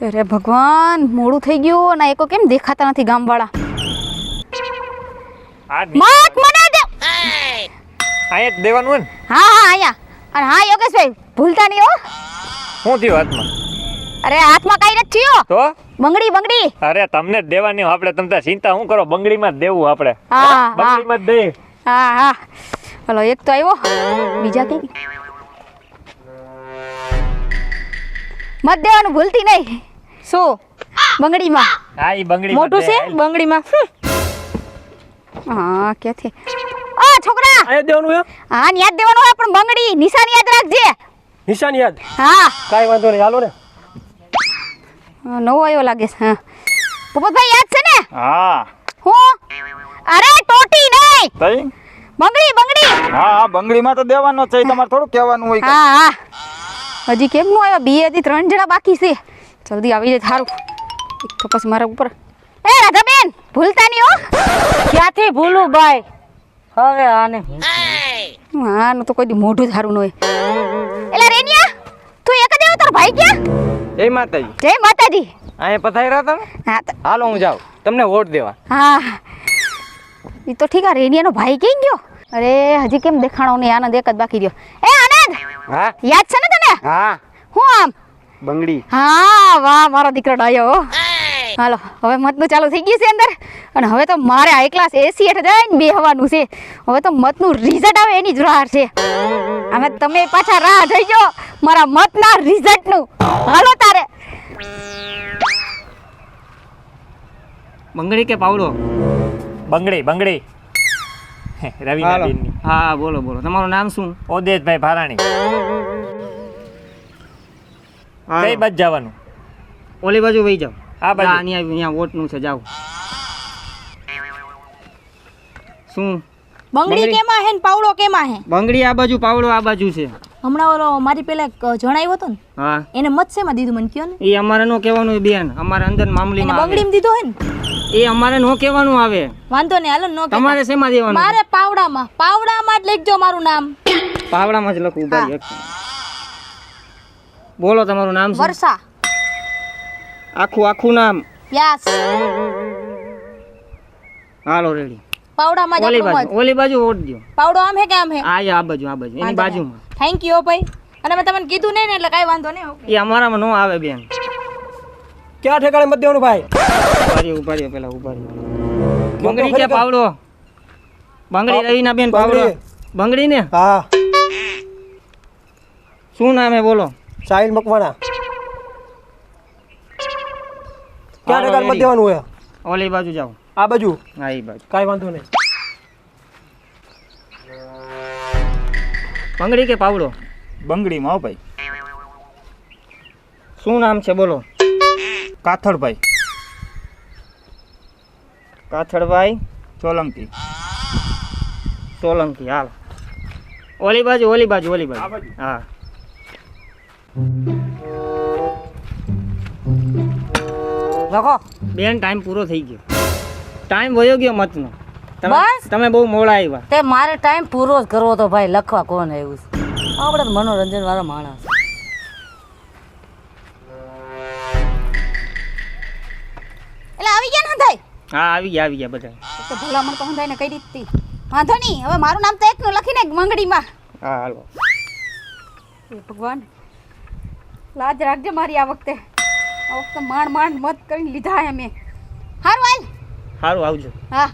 અરે ભગવાન મોડું થઈ ગયું અને એકો કેમ દેખાતા નથી ગામવાળા. મત મને દે. આયા દેવાનું ને? હા હા આયા. અને હા યોગેશભાઈ ભૂલતા નહીં હો. શું થયું હાથમાં? અરે હાથમાં કાઈ નથી થયો. તો બંગડી બંગડી. અરે તમને જ દેવાની આપણે, તમે ચિંતા શું કરો, બંગડીમાં જ દેવું આપણે. હા બંગડીમાં જ દે. હા હા હલો એક તો આવ્યો, બીજા કે મત દેવાનું ભૂલતી નહીં. શું બંગડીમાં? હા ઈ બંગડી મોટું છે બંગડીમાં. હા ક્યાંથી? આ છોકરા આયા દેવાનું હે? હા યાદ દેવાનું હોય પણ બંગડી નિશાન યાદ રાખજે. નિશાન યાદ? હા કાઈ વાંધો નહીં, હાલો ને. નવો આવ્યો લાગે છે. હા પોપટભાઈ યાદ છે ને? હા. હું અરે ટોટી નહીં, તઈ બંગડી બંગડી. હા હા બંગડીમાં તો દેવાનો છે, તમારે થોડું કહેવાનું હોય. હા હા હજી કેમ નું આવ્યા? બે થી 3 જણા બાકી છે. જલ્દી આવી જાય થારું. એક તો પછી મારા ઉપર. એ રાધાબેન ભૂલતા નહીં હો. ક્યાંથી ભૂલું ભાઈ? હવે આને હા નું તો કોઈ દી મોઢું થારું ન હોય. એલા રેનિયા તું એક જ આવ્યો, તારો ભાઈ ક્યાં? જય માતાજી. જય માતાજી. અહીંયા પધાર્યા તમે? હા હાલો હું જાઉં તમને વોટ દેવા. હા ઈ તો ઠીક. આ રેનિયાનો ભાઈ ક્યાં ગયો? અરે હજી કેમ દેખાણો નહીં? આનંદ એક જ બાકી રહ્યો. એ આનંદ હા યાદ છે ને તને? હા હું આમ બંગડી. હા વાહ મારો દીકરો ડાયો. હાલો હવે મતનું ચાલુ થઈ ગયું છે અંદર, અને હવે તો મારે હાઈ ક્લાસ એસી હેઠ જઈને બેહવાનું છે. હવે તો મતનું રિઝલ્ટ આવે એની જ રાહ છે. હવે તમે પાછા રાહ જોઈજો મારા મતના રિઝલ્ટનું. હાલો તારે. બંગડી કે પાવડો? બંગડી બંગડી. રવિના બેનની. હા બોલો બોલો, તમારું નામ શું? ઓદેશભાઈ ભારાણી. કઈ બાજુ જવાનું? ઓલી બાજુ વહી જાઓ. આ બાજુ? અહીંયા વોટનું છે, જાઓ. શું બંગડી કેમાં હે ને પાવડો કેમાં હે? બંગડી આ બાજુ, પાવડો આ બાજુ છે. હમણાં ઓલો મારી પેલા જણાવ્યો હતો ને, હા એને મત શેમાં દીધું મને કયો ને? એ અમારે નો કહેવાનું બેન, અમારે અંદર મામલીમાં આવે. બંગડીમાં દીધો હે ને? એ અમારે નો કહેવાનું આવે. વાંધો નહીં હાલો. નો તમારે શેમાં દેવાનું? મારે પાવડામાં. પાવડામાં જ લખજો મારું નામ. પાવડામાં જ લખવું ભાઈ. બોલો તમારું નામ શું? વર્ષા. આખું નામ? યસ. હાલો રેડી. પાવડામાં જ આપણું મત. ઓલી બાજુ વોટ દો. પાવડો આમ હે કે આમ હે? આ બાજુ એની બાજુમાં. થેન્ક યુ ભાઈ. અને મેં તમને કીધું નહીં ને એટલે કાઈ વાંધો નહીં. એ અમારામાં નો આવે બેન. ક્યાં ઠેકાણે મત દેવાનું ભાઈ? ઉભા રહ્યો પેલા ઉભા રહ્યો. બંગડી કે પાવડો? બંગડી રવિના બેન પાવડો. બંગડી ને? હા. શું નામ હે બોલો? સાહિલ મકવાણા. ક્યાં ઠેકાણે મત દેવાનું હોય? ઓલી બાજુ જાઓ. આ બાજુ? હા એ બાજુ. કાઈ વાંધો નહીં. બંગડી કે પાવડો? બંગડીમાં હો ભાઈ. શું નામ છે બોલો? કાથડભાઈ કાથડભાઈ સોલંકી. સોલંકી. હાલ ઓલી બાજુ. હા લખો બેન. ટાઈમ પૂરો થઈ ગયો. ટાઈમ વયો ગયો મતનો. બસ? તમે બહુ મોડા આવ્યા. તે મારે ટાઈમ પૂરો જ કરવો તો ભાઈ, લખવા કોણ આવ્યું છે? આપણે તો મનોરંજન વાળા માણસ. એટલે આવી ગયા ને થાય? હા આવી ગયા બધા. તો ભલામણ તો હંધાઈને કઈ રીતથી. વાંધો નહીં. હવે મારું નામ તો એકનું લખીને મંગડીમાં. હા હાલો. હે ભગવાન લાજ રાખજે મારી આ વખતે. આ વખતે માંડ મત કરીને લીધા હે મેં. હારું હાલ. સારું આવજો. હા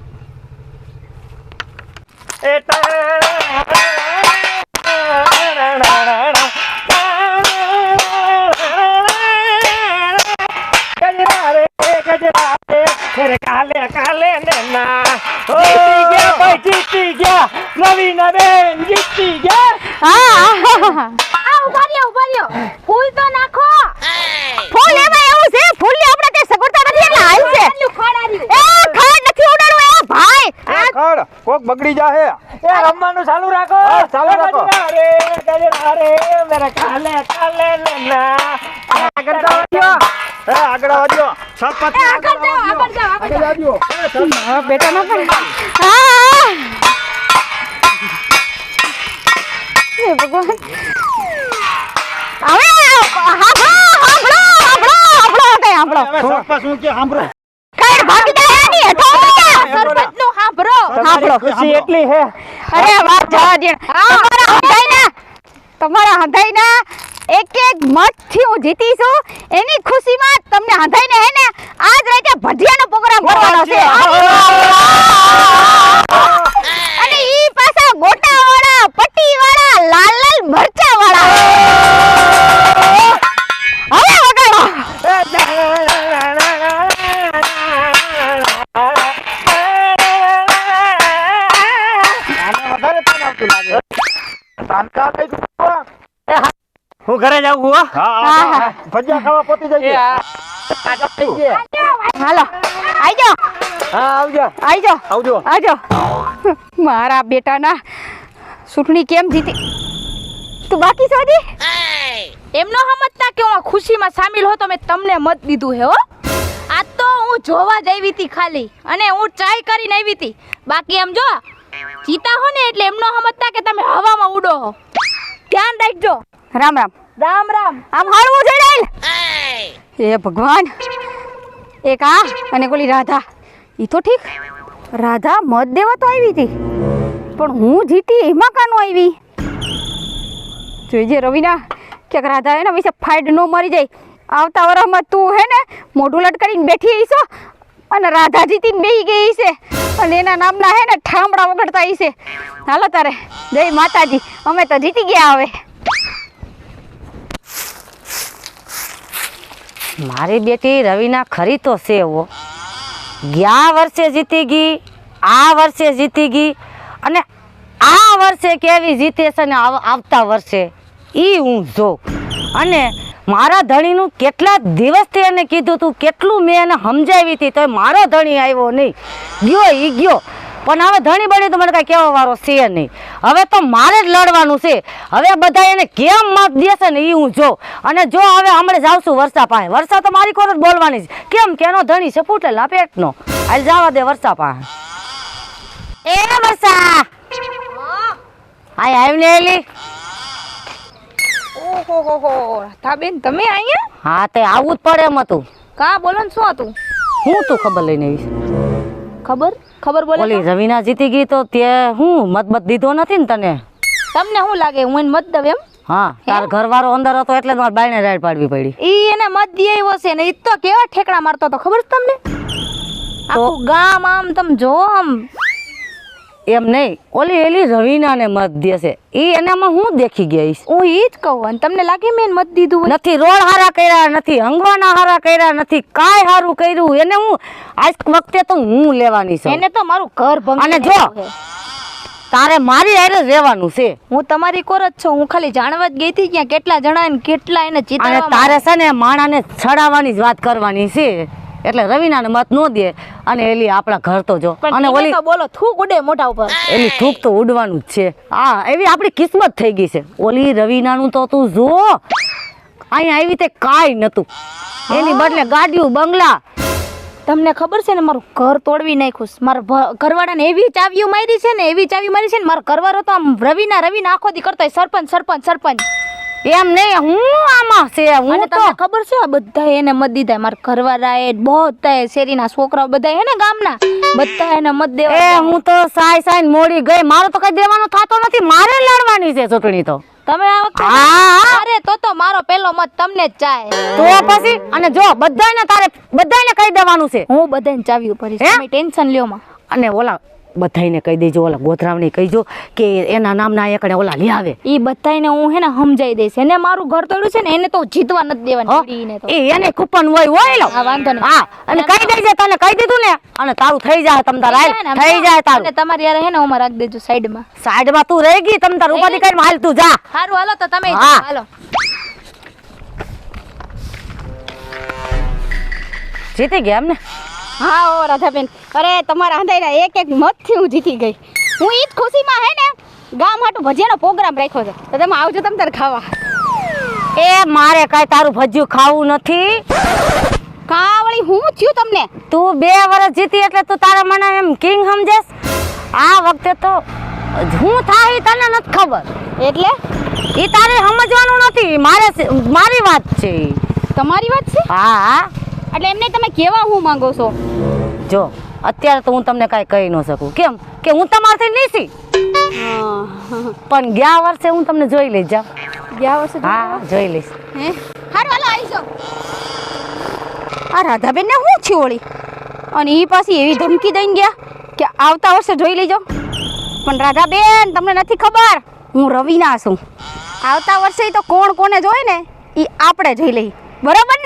જીતી ગયા રવિના બેન, જીતી ગયા. ઉભા રહ્યો. ફૂલ તો નાખો. ફૂલ એમાં એવું છે, ફૂલ ની આપણે તે સગવડતા નથી એટલે હાલ છે. ખાડ નથી ઉડાડવું એ ભાઈ. ખડ કોક બગડી જાહે. એ રમવાનું ચાલુ રાખો. ચાલુ રાખો. અરે મેરા કાલે લેના. આગળ જાઓ. આગળ આવજો. સરપંચ આગળ જાઓ. બેટા ના પડે. હે ભગવાન. હવે હાંભળો સાંભળો હવે સરપંચ હું કે સાંભળો કઈ ભાગીદાર આની હેઠો ઉતરી જા સરપંચનું સાંભળો સાંભળો ખુશી એટલી હે અરે વાત જવા દે તમારા હંધાઈના એક મત થી હું જીતી છું એની ખુશીમાં તમને હંધાઈને હે ને આજ રાતે ભજીયાનો પ્રોગ્રામ કરવાનો છે અને ઈ પાછા ગોટા વાળા પટ્ટી વાળા લાલ લાલ મરચા વાળા હવે વગાડો વધારે તાન આવતું લાગે તાનકા કઈ હું ઘરે જાઉં હું હો. હા ભજીયા ખાવા પોતી જઈએ હાલો આઈજો હા આવજો આઈજો આવજો આજો મારા બેટાના ચૂંટણી કેમ જીતી તું બાકી છો જી એમનો સમજતા કે હું ખુશીમાં સામેલ હો તો મેં તમને મત દીધું હે હો આ તો હું જોવા જ આવી હતી ખાલી અને હું ટ્રાય કરીને આવી હતી બાકી એમ જો જીતા હો ને એટલે એમનો સમજતા કે તમે હવામાં ઉડો હો ધ્યાન રાખજો રામ રામ રામ રામ આમ હાલવું જોઈએ એ ભગવાન એક આ અને કોલી રાધા ઈ તો ઠીક રાધા મત દેવા તો આવી હતી પણ હું જીતી એમાં કાનો આવી જોઈજે રવિના ક્યાંક રાધા એના વિશે ફાઇડ ન મરી જાય આવતા વરસમાં તું હે ને મોઢું લટકારીને બેઠી હઈશો અને રાધા જીતીને બેહી ગઈ છે અને એના નામના હે ને ઠામડા વગડતા હશે હાલો તારે જય માતાજી અમે તો જીતી ગયા હવે મારી બેટી રવિના ખરી તો છે એવો ગયા વર્ષે જીતી ગઈ આ વર્ષે જીતી ગઈ અને આ વર્ષે કેવી જીતે છે ને આવતા વર્ષે ઈ હું જો અને મારા ધણીનું કેટલા દિવસથી એને કીધું તું કેટલું મેં એને સમજાવી હતી તો મારો ધણી આવ્યો નહીં ગયો ઈ ગયો પણ હવે ધણી બની તો મને કાંઈ કહેવા વાળો છે નહીં હવે તો મારે જ લડવાનું છે હવે બધા એને કેમ મત દેશે ને એ હું જો અને જો હવે હમણાં જાઉં છું વર્ષા પાસે વર્ષા તો મારી કોર જ બોલવાની છે કેમ કે એનો ધણી છે ફૂટેલા પેટનો હાલ જવા દે વર્ષા પાસે એ વર્ષા આવીને એલી ઓહો રાધાબેન તમે અહીંયા હા તે આવું જ પડે એમ હતું કા બોલો ને શું હતું હું તું ખબર લઈને આવીશ ખબર બોલે ઓલી રવિના જીતી ગઈ તો તે હું મત દીધો નથી ને તને તમને શું લાગે હું એને મત દઉં એમ હા તાર ઘરવાળો અંદર હતો એટલે મારે બાયને રાઈડ પાડવી પડી ઈ એને મત દે એવો છે ને ઈ તો કેવા ઠેકડા મારતો તો ખબર છે તમને આખું ગામ આમ તમે જો આમ એમ નહીં ઓલી એલી રવિનાને મત દેશે ઈ એનામાં હું દેખી ગઈશ હું ઈ જ કહું અને તમને લાગે મેં મત દીધું હોય? નથી રોડ હારા કર્યા નથી હંગવાના હારા કર્યા નથી કાંઈ હારું કર્યું એને હું આજ વખતે તો હું લેવાની છું એને તો મારું ઘર ભંગી અને જો નાખ્યું છે. તારે મારી હારે જ રહેવાનું છે હું તમારી કોર જ છું હું ખાલી જાણવા જ ગઈ હતી કે કેટલા જણા ને કેટલા એને અને ચિતરવા તારે છે ને માણાને છડાવવાની જ વાત કરવાની છે એટલે રવિનાને મત નો દે અને એલી આપણા ઘર તો જો અને ઓલી તો બોલો થૂક ઉડે મોઢા ઉપર એની થૂક તો ઉડવાનું જ છે હા એવી આપણી કિસ્મત થઈ ગઈ છે ઓલી રવિનાનું તો તું જો અહીંયા આવી તે કાંઈ નતું એની બદલે ગાડીઓ બંગલા તમને ખબર છે ને મારું ઘર તોડવી નાખ્યું છે. મારા ઘરવાળાને એવી ચાવીઓ મારી છે ને મારો ઘરવાળો તો આમ રવિના આખો દી કરતો હોય સરપંચ એમ નહીં હું આમાં છે હું અને તો તમને ખબર છે આ બધા એને મત દીધા મારા ઘરવાળાએ બધા શેરીના છોકરાઓ બધા હે ને ગામના બધા એને મત એ દેવા હું તો સાઈ મોડી ગઈ મારો તો કઈ દેવાનો થતો નથી મારે લડવાની છે ચૂંટણી તો તમે આ વખતે હા. અરે તો મારો પહેલો મત તમને જ ચાહે તો પછી અને જો બધાને કહી દેવાનું છે હું બધાને ચાવી ભરીશ હે? તમે ટેન્શન લ્યો માં અને ઓલા બધાને કહી દેજો ઓલા ગોધરાવને કહીજો કે એના નામના એકડે ઓલા લઈ આવે ઈ બધાને હું હે ને સમજાઈ દઈશ એને મારું ઘર તોડ્યું છે ને એને તો જીતવા નથી દેવાની હો? પડી એને તો એ એને કૂપન હોય લો હા, વાંધો નહીં. હા અને કહી દેજે તને કહી દીધું ને અને તારું થઈ જાય તમ તાર હાલ થઈ જાય તારું અને તમારી યાર હે ને ઓમાં રાખી દેજો સાઈડમાં સાઈડમાં તું રહી ગઈ તમ તાર ઉપાધિ કરીને હાલ તું જા સારું હાલો તો તમે હા. હાલો જીતી ગયા એમને હા ઓ રાધાબેન અરે તમારા હંધાઈના એક મતથી હું જીતી ગઈ હું ઈ જ ખુશીમાં હે ને ગામ હાટુ ભજીયાનો પ્રોગ્રામ રાખ્યો છે તો તમે આવજો તમ તાર ખાવા એ મારે કાંઈ તારું ભજીયું ખાવું નથી કા વળી હું થયું તમને તું 2 વર્ષ જીતી એટલે તું તારા મને એમ કિંગ સમજેસ આ વખતે તો હું થાય ઈ તને નથી ખબર એટલે એ તારે સમજવાનું નથી મારી વાત છે ઈ. તમારી વાત છે હા એટલે એમને તમે કેવા હું માંગો છો? જો અત્યારે તો હું તમને કાંઈ કહી ન શકું. કેમ કે હું તમારથી નીસી. પણ ગયા વર્ષે હું તમને જોઈ લઈશ. જાઓ. ગયા વર્ષે હા જોઈ લઈશ. હે હારું હાલો આવી જાઓ. આ રાધાબેન ને શું છે ઓળી? અને એ પાછી એવી ધમકી દઈને ગયા કે આવતા વર્ષે જોઈ લેજો. પણ રાધાબેન તમને નથી ખબર, હું રવિના છું. આવતા વર્ષે તો કોણ કોને જોઈ ને એ આપણે જોઈ લઈ, બરોબર ને?